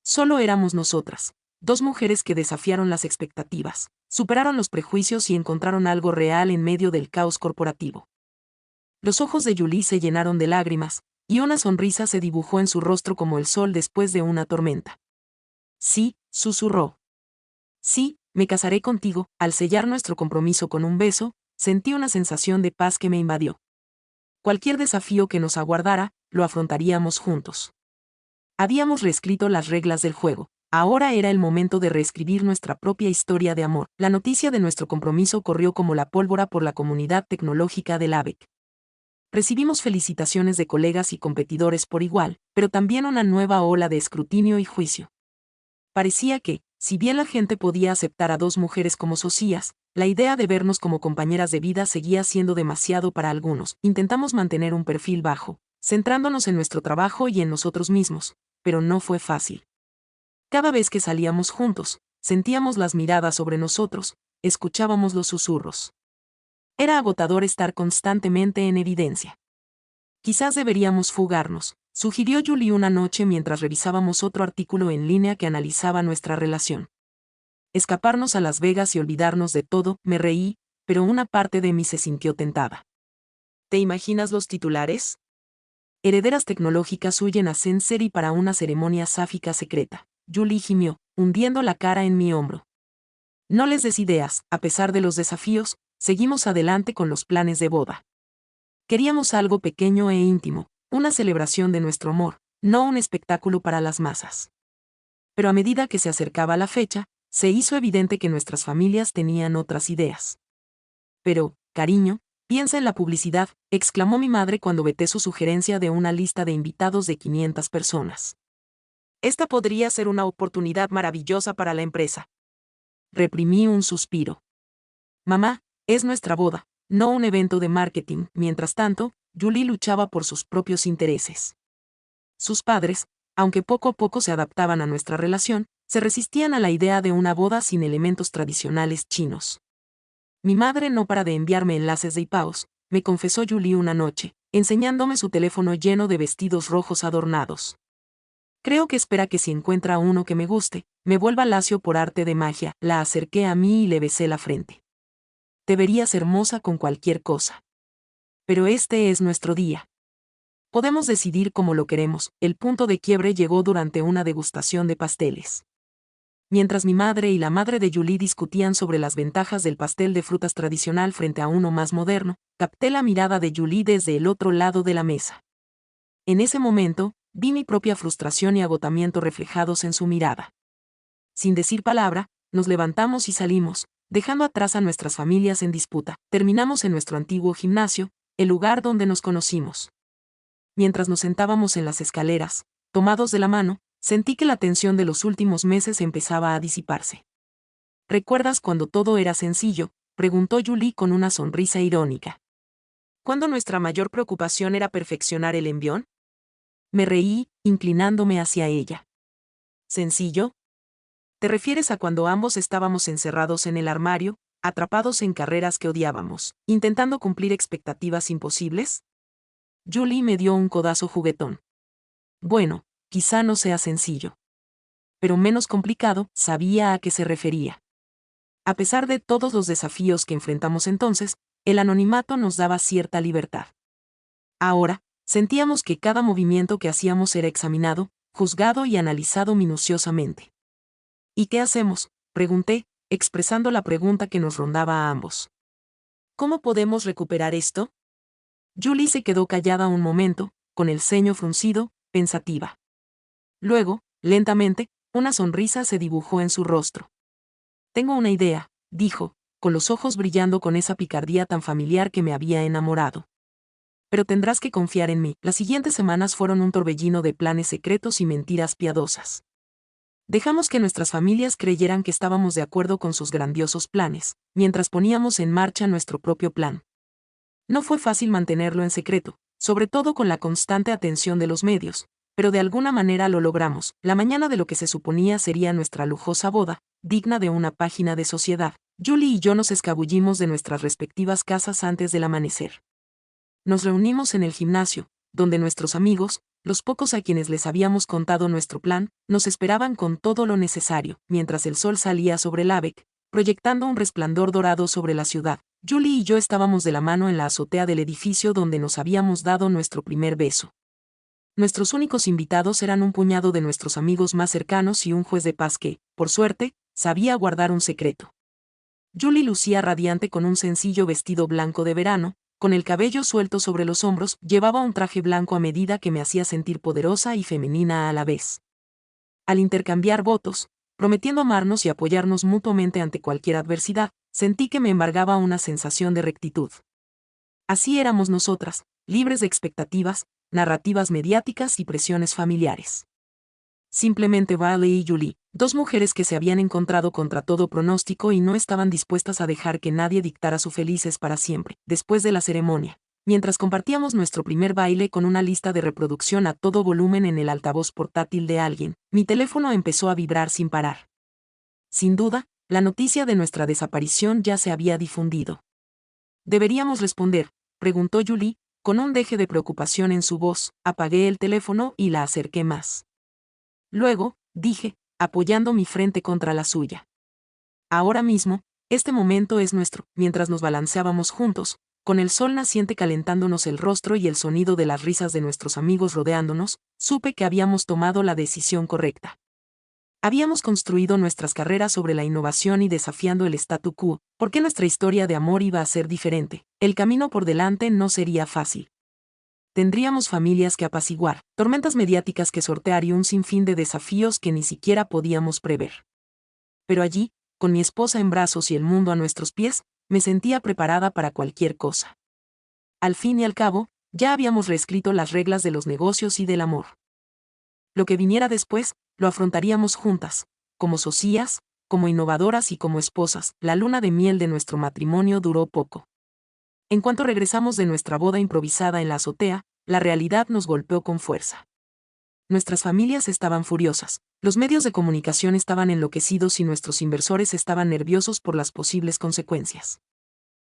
Solo éramos nosotras, dos mujeres que desafiaron las expectativas, Superaron los prejuicios y encontraron algo real en medio del caos corporativo. Los ojos de Julie se llenaron de lágrimas, y una sonrisa se dibujó en su rostro como el sol después de una tormenta. Sí, susurró. Sí, me casaré contigo. Al sellar nuestro compromiso con un beso, sentí una sensación de paz que me invadió. Cualquier desafío que nos aguardara, lo afrontaríamos juntos. Habíamos reescrito las reglas del juego. Ahora era el momento de reescribir nuestra propia historia de amor. La noticia de nuestro compromiso corrió como la pólvora por la comunidad tecnológica del ABEC. Recibimos felicitaciones de colegas y competidores por igual, pero también una nueva ola de escrutinio y juicio. Parecía que, si bien la gente podía aceptar a dos mujeres como socias, la idea de vernos como compañeras de vida seguía siendo demasiado para algunos. Intentamos mantener un perfil bajo, centrándonos en nuestro trabajo y en nosotros mismos, pero no fue fácil. Cada vez que salíamos juntos, sentíamos las miradas sobre nosotros, escuchábamos los susurros. Era agotador estar constantemente en evidencia. Quizás deberíamos fugarnos, sugirió Julie una noche mientras revisábamos otro artículo en línea que analizaba nuestra relación. Escaparnos a Las Vegas y olvidarnos de todo. Me reí, pero una parte de mí se sintió tentada. ¿Te imaginas los titulares? Herederas tecnológicas huyen a Senseri para una ceremonia sáfica secreta. Julie gimió, hundiendo la cara en mi hombro. No les des ideas. A pesar de los desafíos, seguimos adelante con los planes de boda. Queríamos algo pequeño e íntimo, una celebración de nuestro amor, no un espectáculo para las masas. Pero a medida que se acercaba la fecha, se hizo evidente que nuestras familias tenían otras ideas. Pero, cariño, piensa en la publicidad, exclamó mi madre cuando veté su sugerencia de una lista de invitados de 500 personas. Esta podría ser una oportunidad maravillosa para la empresa. Reprimí un suspiro. Mamá, es nuestra boda, no un evento de marketing. Mientras tanto, Julie luchaba por sus propios intereses. Sus padres, aunque poco a poco se adaptaban a nuestra relación, se resistían a la idea de una boda sin elementos tradicionales chinos. Mi madre no para de enviarme enlaces de iPaos, me confesó Julie una noche, enseñándome su teléfono lleno de vestidos rojos adornados. Creo que espera que si encuentra uno que me guste, me vuelva lacio por arte de magia. La acerqué a mí y le besé la frente. Te verías hermosa con cualquier cosa. Pero este es nuestro día. Podemos decidir cómo lo queremos. El punto de quiebre llegó durante una degustación de pasteles. Mientras mi madre y la madre de Julie discutían sobre las ventajas del pastel de frutas tradicional frente a uno más moderno, capté la mirada de Julie desde el otro lado de la mesa. En ese momento, vi mi propia frustración y agotamiento reflejados en su mirada. Sin decir palabra, nos levantamos y salimos, dejando atrás a nuestras familias en disputa. Terminamos en nuestro antiguo gimnasio, el lugar donde nos conocimos. Mientras nos sentábamos en las escaleras, tomados de la mano, sentí que la tensión de los últimos meses empezaba a disiparse. ¿Recuerdas cuando todo era sencillo?, preguntó Julie con una sonrisa irónica. ¿Cuándo nuestra mayor preocupación era perfeccionar el envión? Me reí, inclinándome hacia ella. ¿Sencillo? ¿Te refieres a cuando ambos estábamos encerrados en el armario, atrapados en carreras que odiábamos, intentando cumplir expectativas imposibles? Julie me dio un codazo juguetón. Bueno, quizá no sea sencillo. Pero menos complicado, sabía a qué se refería. A pesar de todos los desafíos que enfrentamos entonces, el anonimato nos daba cierta libertad. Ahora, sentíamos que cada movimiento que hacíamos era examinado, juzgado y analizado minuciosamente. ¿Y qué hacemos?, pregunté, expresando la pregunta que nos rondaba a ambos. ¿Cómo podemos recuperar esto? Julie se quedó callada un momento, con el ceño fruncido, pensativa. Luego, lentamente, una sonrisa se dibujó en su rostro. Tengo una idea, dijo, con los ojos brillando con esa picardía tan familiar que me había enamorado. Pero tendrás que confiar en mí. Las siguientes semanas fueron un torbellino de planes secretos y mentiras piadosas. Dejamos que nuestras familias creyeran que estábamos de acuerdo con sus grandiosos planes, mientras poníamos en marcha nuestro propio plan. No fue fácil mantenerlo en secreto, sobre todo con la constante atención de los medios, pero de alguna manera lo logramos. La mañana de lo que se suponía sería nuestra lujosa boda, digna de una página de sociedad, Julie y yo nos escabullimos de nuestras respectivas casas antes del amanecer. Nos reunimos en el gimnasio, donde nuestros amigos, los pocos a quienes les habíamos contado nuestro plan, nos esperaban con todo lo necesario. Mientras el sol salía sobre el ABEC, proyectando un resplandor dorado sobre la ciudad. Julie y yo estábamos de la mano en la azotea del edificio donde nos habíamos dado nuestro primer beso. Nuestros únicos invitados eran un puñado de nuestros amigos más cercanos y un juez de paz que, por suerte, sabía guardar un secreto. Julie lucía radiante con un sencillo vestido blanco de verano, con el cabello suelto sobre los hombros, llevaba un traje blanco a medida que me hacía sentir poderosa y femenina a la vez. Al intercambiar votos, prometiendo amarnos y apoyarnos mutuamente ante cualquier adversidad, sentí que me embargaba una sensación de rectitud. Así éramos nosotras, libres de expectativas, narrativas mediáticas y presiones familiares. Simplemente Valerie y Julie, dos mujeres que se habían encontrado contra todo pronóstico y no estaban dispuestas a dejar que nadie dictara su felices para siempre. Después de la ceremonia, mientras compartíamos nuestro primer baile con una lista de reproducción a todo volumen en el altavoz portátil de alguien, mi teléfono empezó a vibrar sin parar. Sin duda, la noticia de nuestra desaparición ya se había difundido. ¿Deberíamos responder?, preguntó Julie, con un deje de preocupación en su voz. Apagué el teléfono y la acerqué más. Luego, dije, apoyando mi frente contra la suya. Ahora mismo, este momento es nuestro. Mientras nos balanceábamos juntos, con el sol naciente calentándonos el rostro y el sonido de las risas de nuestros amigos rodeándonos, supe que habíamos tomado la decisión correcta. Habíamos construido nuestras carreras sobre la innovación y desafiando el statu quo. ¿Por qué nuestra historia de amor iba a ser diferente? El camino por delante no sería fácil. Tendríamos familias que apaciguar, tormentas mediáticas que sortear y un sinfín de desafíos que ni siquiera podíamos prever. Pero allí, con mi esposa en brazos y el mundo a nuestros pies, me sentía preparada para cualquier cosa. Al fin y al cabo, ya habíamos reescrito las reglas de los negocios y del amor. Lo que viniera después, lo afrontaríamos juntas, como socias, como innovadoras y como esposas. La luna de miel de nuestro matrimonio duró poco. En cuanto regresamos de nuestra boda improvisada en la azotea, la realidad nos golpeó con fuerza. Nuestras familias estaban furiosas, los medios de comunicación estaban enloquecidos y nuestros inversores estaban nerviosos por las posibles consecuencias.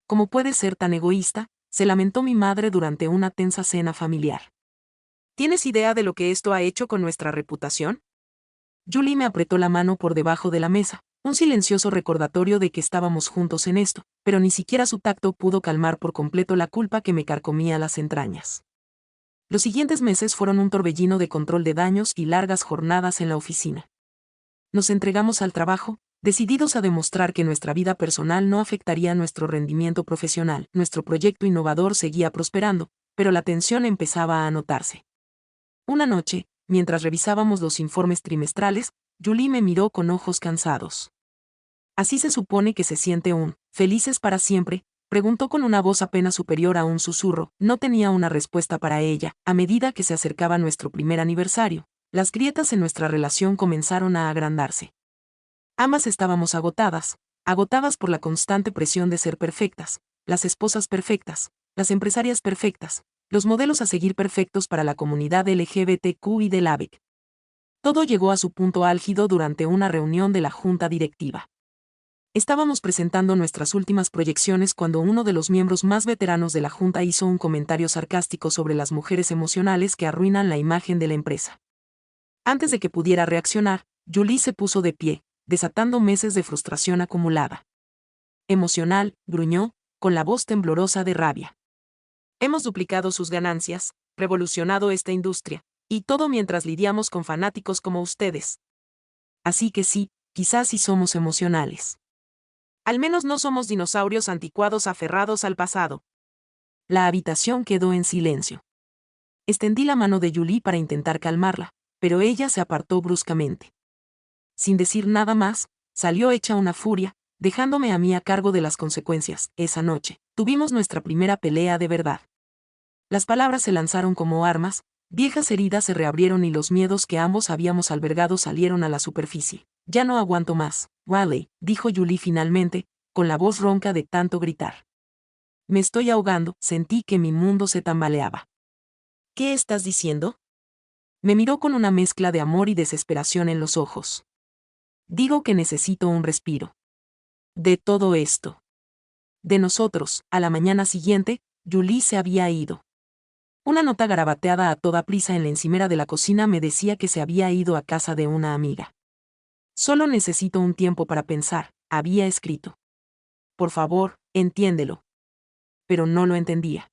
¿Cómo puedes ser tan egoísta?, se lamentó mi madre durante una tensa cena familiar. ¿Tienes idea de lo que esto ha hecho con nuestra reputación? Julie me apretó la mano por debajo de la mesa, un silencioso recordatorio de que estábamos juntos en esto, pero ni siquiera su tacto pudo calmar por completo la culpa que me carcomía las entrañas. Los siguientes meses fueron un torbellino de control de daños y largas jornadas en la oficina. Nos entregamos al trabajo, decididos a demostrar que nuestra vida personal no afectaría nuestro rendimiento profesional. Nuestro proyecto innovador seguía prosperando, pero la tensión empezaba a notarse. Una noche, mientras revisábamos los informes trimestrales, Julie me miró con ojos cansados. ¿Así se supone que se siente felices para siempre?, preguntó con una voz apenas superior a un susurro. No tenía una respuesta para ella. A medida que se acercaba nuestro primer aniversario, las grietas en nuestra relación comenzaron a agrandarse. Ambas estábamos agotadas por la constante presión de ser perfectas, las esposas perfectas, las empresarias perfectas, los modelos a seguir perfectos para la comunidad LGBTQ y del ABEC. Todo llegó a su punto álgido durante una reunión de la junta directiva. Estábamos presentando nuestras últimas proyecciones cuando uno de los miembros más veteranos de la junta hizo un comentario sarcástico sobre las mujeres emocionales que arruinan la imagen de la empresa. Antes de que pudiera reaccionar, Julie se puso de pie, desatando meses de frustración acumulada. Emocional, gruñó, con la voz temblorosa de rabia. Hemos duplicado sus ganancias, revolucionado esta industria, y todo mientras lidiamos con fanáticos como ustedes. Así que sí, quizás sí somos emocionales. Al menos no somos dinosaurios anticuados aferrados al pasado. La habitación quedó en silencio. Extendí la mano de Julie para intentar calmarla, pero ella se apartó bruscamente. Sin decir nada más, salió hecha una furia, dejándome a mí a cargo de las consecuencias. Esa noche, tuvimos nuestra primera pelea de verdad. Las palabras se lanzaron como armas, viejas heridas se reabrieron y los miedos que ambos habíamos albergado salieron a la superficie. Ya no aguanto más, Riley, dijo Julie finalmente, con la voz ronca de tanto gritar. Me estoy ahogando. Sentí que mi mundo se tambaleaba. ¿Qué estás diciendo? Me miró con una mezcla de amor y desesperación en los ojos. Digo que necesito un respiro. De todo esto. De nosotros. A la mañana siguiente, Julie se había ido. Una nota garabateada a toda prisa en la encimera de la cocina me decía que se había ido a casa de una amiga. Solo necesito un tiempo para pensar, había escrito. Por favor, entiéndelo. Pero no lo entendía.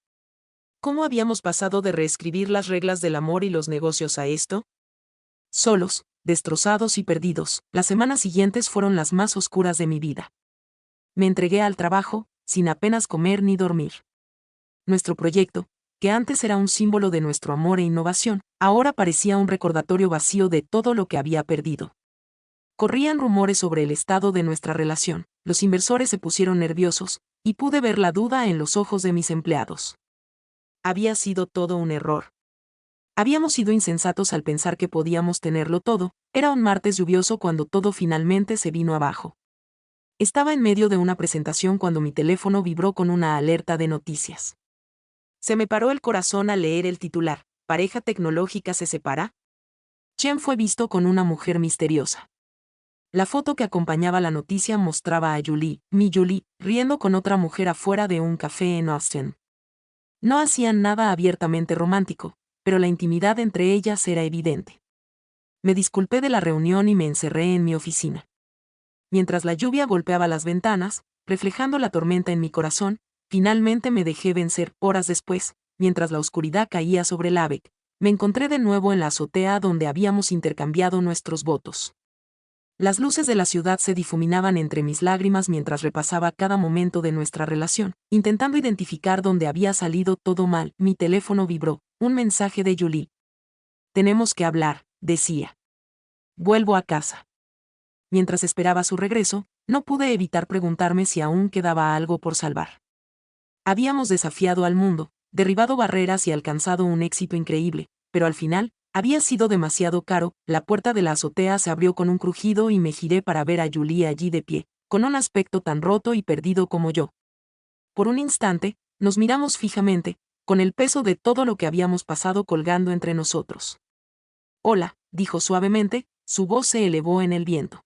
¿Cómo habíamos pasado de reescribir las reglas del amor y los negocios a esto? Solos, destrozados y perdidos, las semanas siguientes fueron las más oscuras de mi vida. Me entregué al trabajo, sin apenas comer ni dormir. Nuestro proyecto, que antes era un símbolo de nuestro amor e innovación, ahora parecía un recordatorio vacío de todo lo que había perdido. Corrían rumores sobre el estado de nuestra relación, los inversores se pusieron nerviosos, y pude ver la duda en los ojos de mis empleados. Había sido todo un error. Habíamos sido insensatos al pensar que podíamos tenerlo todo, era un martes lluvioso cuando todo finalmente se vino abajo. Estaba en medio de una presentación cuando mi teléfono vibró con una alerta de noticias. Se me paró el corazón al leer el titular: ¿Pareja tecnológica se separa? Chen fue visto con una mujer misteriosa. La foto que acompañaba la noticia mostraba a mi Julie, riendo con otra mujer afuera de un café en Austin. No hacían nada abiertamente romántico, pero la intimidad entre ellas era evidente. Me disculpé de la reunión y me encerré en mi oficina. Mientras la lluvia golpeaba las ventanas, reflejando la tormenta en mi corazón, finalmente me dejé vencer. Horas después, mientras la oscuridad caía sobre Lübeck, me encontré de nuevo en la azotea donde habíamos intercambiado nuestros votos. Las luces de la ciudad se difuminaban entre mis lágrimas mientras repasaba cada momento de nuestra relación, intentando identificar dónde había salido todo mal. Mi teléfono vibró, un mensaje de Julie. Tenemos que hablar, decía. Vuelvo a casa. Mientras esperaba su regreso, no pude evitar preguntarme si aún quedaba algo por salvar. Habíamos desafiado al mundo, derribado barreras y alcanzado un éxito increíble, pero al final, había sido demasiado caro. La puerta de la azotea se abrió con un crujido y me giré para ver a Julie allí de pie, con un aspecto tan roto y perdido como yo. Por un instante, nos miramos fijamente, con el peso de todo lo que habíamos pasado colgando entre nosotros. Hola, dijo suavemente, su voz se elevó en el viento.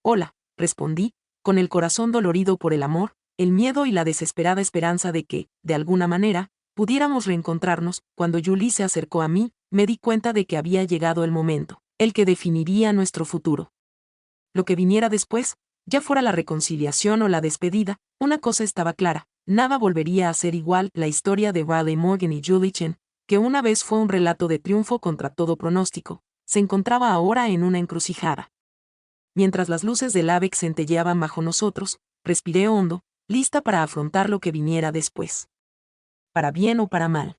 Hola, respondí, con el corazón dolorido por el amor, el miedo y la desesperada esperanza de que, de alguna manera, pudiéramos reencontrarnos. Cuando Julie se acercó a mí, me di cuenta de que había llegado el momento, el que definiría nuestro futuro. Lo que viniera después, ya fuera la reconciliación o la despedida, una cosa estaba clara: nada volvería a ser igual. La historia de Riley Morgan y Julie Chen, que una vez fue un relato de triunfo contra todo pronóstico, se encontraba ahora en una encrucijada. Mientras las luces del Lübeck centelleaban bajo nosotros, respiré hondo, lista para afrontar lo que viniera después. Para bien o para mal.